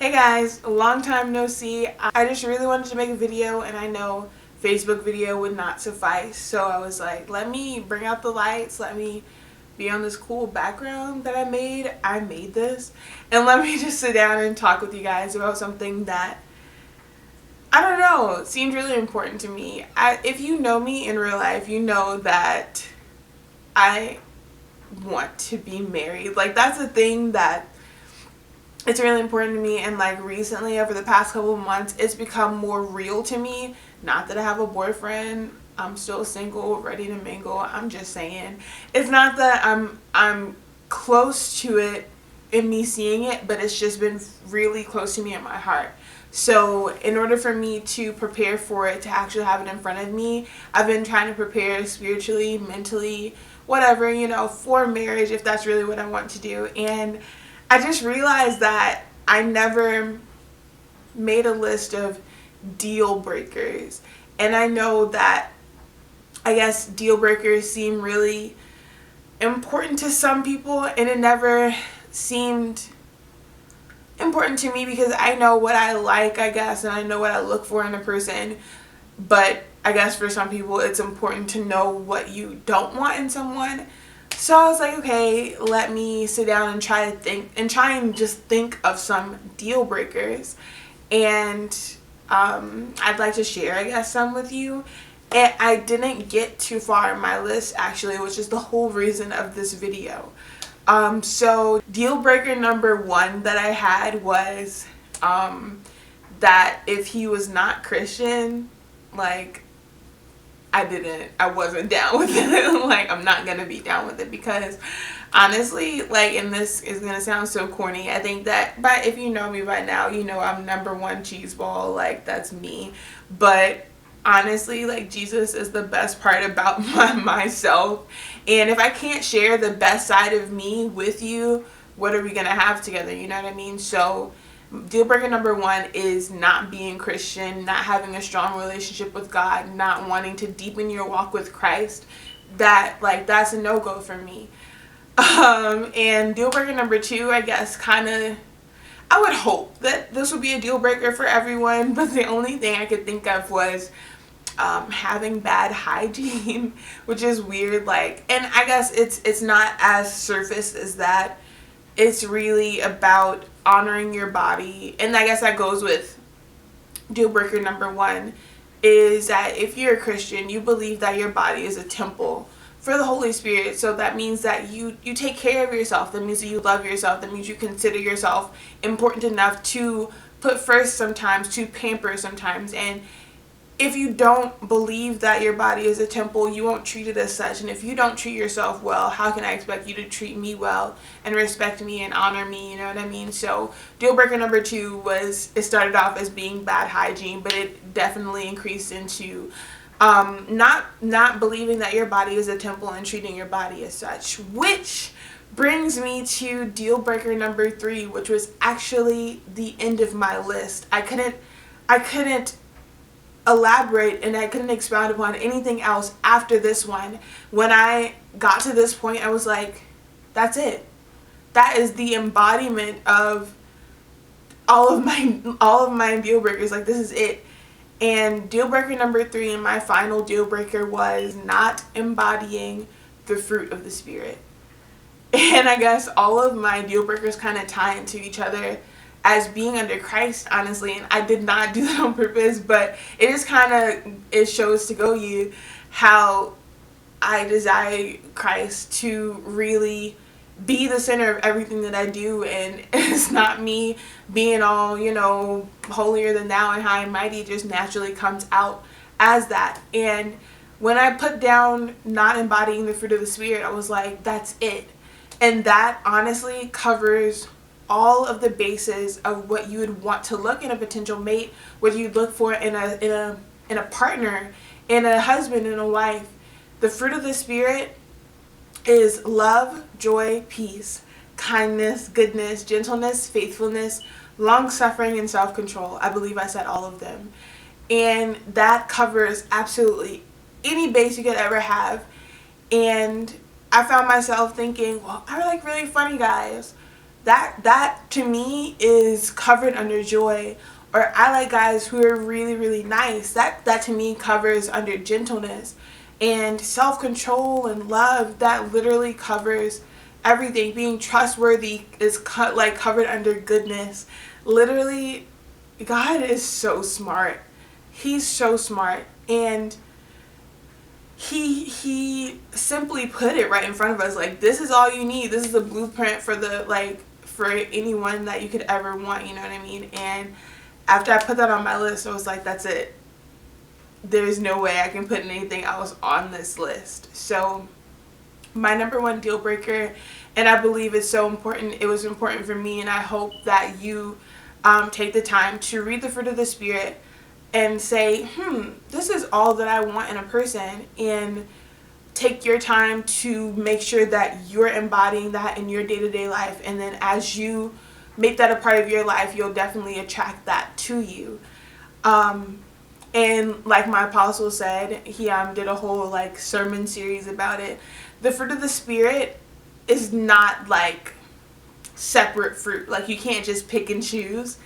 Hey guys, long time no see. I just really wanted to make a video, and I know Facebook video would not suffice, so I was like, let me bring out the lights, let me be on this cool background that I made. I made this, and let me just sit down and talk with you guys about something that, I don't know, seemed really important to me. If you know me in real life, you know that I want to be married. Like, that's a thing that it's really important to me, and like recently over the past couple of months it's become more real to me. Not that I have a boyfriend, I'm still single, ready to mingle. I'm just saying, it's not that I'm close to it in me seeing it, but it's just been really close to me in my heart. So in order for me to prepare for it, to actually have it in front of me, I've been trying to prepare spiritually, mentally, whatever, for marriage, if that's really what I want to do. And I just realized that I never made a list of deal breakers. And I know that, I guess, deal breakers seem really important to some people, and it never seemed important to me because I know what I like, I guess, and I know what I look for in a person. But I guess for some people it's important to know what you don't want in someone. So I was like, okay, let me sit down and try and just think of some deal breakers. And I'd like to share, I guess, some with you. And I didn't get too far in my list, actually, which is the whole reason of this video. So deal breaker number one that I had was that if he was not Christian, like, I wasn't down with it. Like, I'm not gonna be down with it because honestly, like, and this is gonna sound so corny, I think that, but if you know me by now, you know I'm number one cheeseball. Like, that's me. But honestly, like, Jesus is the best part about myself. And if I can't share the best side of me with you, what are we gonna have together? You know what I mean? So deal breaker number one is not being Christian, not having a strong relationship with God, not wanting to deepen your walk with Christ. That's a no-go for me. And deal breaker number two, I guess, I would hope that this would be a deal breaker for everyone, but the only thing I could think of was having bad hygiene, which is weird. Like, and I guess it's not as surface as that. It's really about honoring your body. And I guess that goes with deal breaker number one, is that if you're a Christian, you believe that your body is a temple for the Holy Spirit. So that means that you take care of yourself. That means that you love yourself. That means you consider yourself important enough to put first sometimes, to pamper sometimes. And if you don't believe that your body is a temple, you won't treat it as such. And if you don't treat yourself well, how can I expect you to treat me well and respect me and honor me? You know what I mean? So deal breaker number two was, it started off as being bad hygiene, but it definitely increased into not believing that your body is a temple and treating your body as such. Which brings me to deal breaker number three, which was actually the end of my list. I couldn't elaborate, and I couldn't expound upon anything else after this one. When I got to this point, I was like, that's it. That is the embodiment of all of my deal breakers. Like, this is it. And deal breaker number three, and my final deal breaker, was not embodying the fruit of the Spirit. And I guess all of my deal breakers kind of tie into each other as being under Christ, honestly. And I did not do that on purpose, but it just it shows to go you how I desire Christ to really be the center of everything that I do. And it's not me being all, holier than thou and high and mighty. It just naturally comes out as that. And when I put down not embodying the fruit of the Spirit, I was like, that's it. And that honestly covers all of the bases of what you would want to look in a potential mate, what you'd look for in a partner, in a husband and a wife. The fruit of the Spirit is love, joy, peace, kindness, goodness, gentleness, faithfulness, long-suffering, and self-control. I believe I said all of them. And that covers absolutely any base you could ever have. And I found myself thinking, well, I like really funny guys. that to me is covered under joy. Or I like guys who are really, really nice. That to me covers under gentleness and self-control and love. That literally covers everything. Being trustworthy is covered under goodness. Literally, God is so smart. He's so smart, and he simply put it right in front of us. Like, this is all you need. This is the blueprint for for anyone that you could ever want, you know what I mean? And after I put that on my list, I was like, that's it. There's no way I can put anything else on this list. So my number one deal breaker, and I believe it's so important, it was important for me, and I hope that you take the time to read the fruit of the Spirit and say, this is all that I want in a person, and take your time to make sure that you're embodying that in your day-to-day life. And then as you make that a part of your life, you'll definitely attract that to you. And like my apostle said, he did a whole like sermon series about it. The fruit of the Spirit is not like separate fruit. Like, you can't just pick and choose.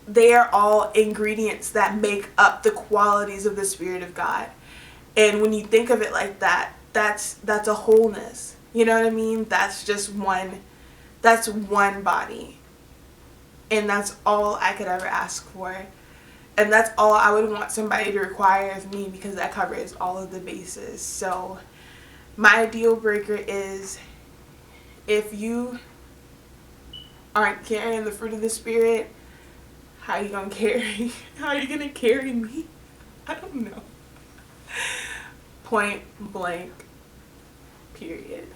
They are all ingredients that make up the qualities of the Spirit of God. And when you think of it like that, that's a wholeness. You know what I mean? That's just one body. And that's all I could ever ask for. And that's all I would want somebody to require of me, because that covers all of the bases. So my deal breaker is, if you aren't carrying the fruit of the Spirit, how are you gonna carry me? I don't know. Point blank, period.